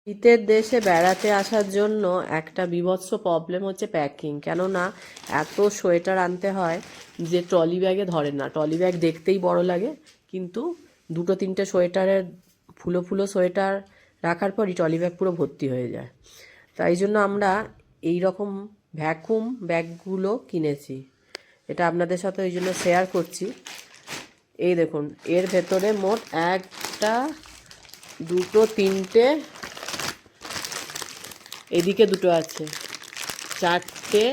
শীতের দেশে বেড়াতে আসার জন্য একটা বীভৎস প্রবলেম হচ্ছে প্যাকিং। কেননা এত সোয়েটার আনতে হয় যে ট্রলি ব্যাগে ধরে না। ট্রলি ব্যাগ দেখতেই বড় লাগে, কিন্তু দুটো তিনটে সোয়েটারের ফুলো ফুলো সোয়েটার রাখার পরই ট্রলি ব্যাগ পুরো ভর্তি হয়ে যায়। তাই জন্য আমরা এই রকম ভ্যাকুম ব্যাগগুলো কিনেছি। এটা আপনাদের সাথে ওই জন্য শেয়ার করছি। এই দেখুন, এর ভেতরে মোট একটা, দুটো, তিনটে, এদিকে দুটো আছে, চারটে,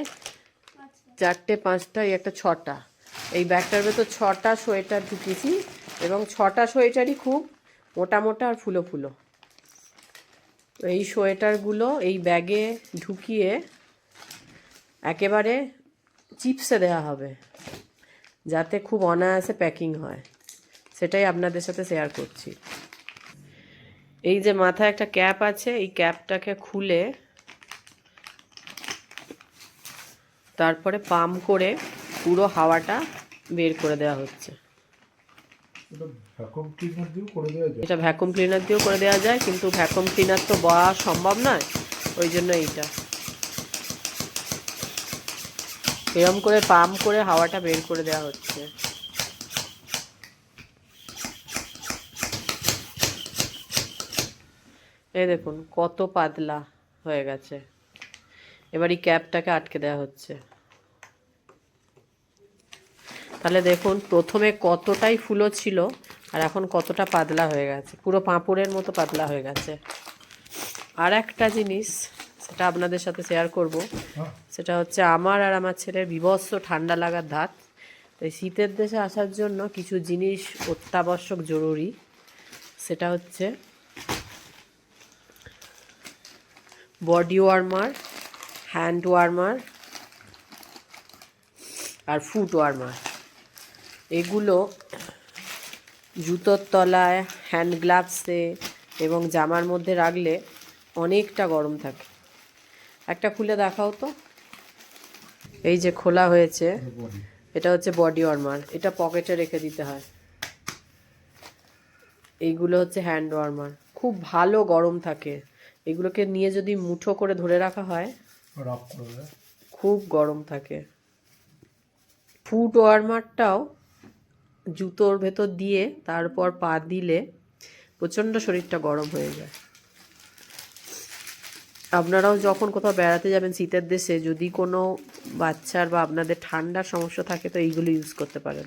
চারটে, পাঁচটা, এই একটা, ছটা। এই ব্যাগটার ভেতর ছটা সোয়েটার ঢুকিয়েছি, এবং ছটা সোয়েটারই খুব মোটা মোটা আর ফুলো ফুলো। এই সোয়েটারগুলো এই ব্যাগে ঢুকিয়ে একেবারে চিপসে দেওয়া হবে, যাতে খুব অনায়াসে প্যাকিং হয়। সেটাই আপনাদের সাথে শেয়ার করছি। এই যে মাথায় একটা ক্যাপ আছে, এই ক্যাপটাকে খুলে তারপরে পাম্প করে পুরো হাওয়াটা বের করে দেওয়া হচ্ছে। এটা ভ্যাকুয়াম ক্লিনার দিয়েও করে দেওয়া যায়, কিন্তু ভ্যাকুয়াম ক্লিনার তো বলা সম্ভব নয়, ওই জন্য এইটা এরকম করে পাম্প করে হাওয়াটা বের করে দেওয়া হচ্ছে। এই দেখুন কত পাতলা হয়ে গেছে। এবার এই ক্যাপটাকে আটকে দেওয়া হচ্ছে। তাহলে দেখুন প্রথমে কতটাই ফুলো ছিল আর এখন কতটা পাতলা হয়ে গেছে, পুরো পাঁপড়ের মতো পাতলা হয়ে গেছে। আর একটা জিনিস সেটা আপনাদের সাথে শেয়ার করব, সেটা হচ্ছে আমার আর আমার ছেলের বীভৎস ঠান্ডা লাগার ধাত। তাই শীতের দেশে আসার জন্য কিছু জিনিস অত্যাবশ্যক জরুরি। সেটা হচ্ছে বডি ওয়ার্মার, হ্যান্ড ওয়ার্মার আর ফুট ওয়ার্মার। এগুলো জুতোর তলায়, হ্যান্ড গ্লাভসে এবং জামার মধ্যে রাখলে অনেকটা গরম থাকে। একটা খুলে দেখাও তো। এই যে খোলা হয়েছে, এটা হচ্ছে বডি ওয়ার্মার। এটা পকেটে রেখে দিতে হয়। এইগুলো হচ্ছে হ্যান্ড ওয়ার্মার, খুব ভালো গরম থাকে। এগুলোকে নিয়ে যদি মুঠো করে ধরে রাখা হয় খুব গরম থাকে। ফুট ওয়ার্মারটাও জুতোর ভেতর দিয়ে তারপর পা দিলে প্রচণ্ড শরীরটা গরম হয়ে যায়। আপনারাও যখন কোথাও বেড়াতে যাবেন শীতের দেশে, যদি কোনো বাচ্চার বা আপনাদের ঠান্ডার সমস্যা থাকে তো এইগুলো ইউজ করতে পারেন।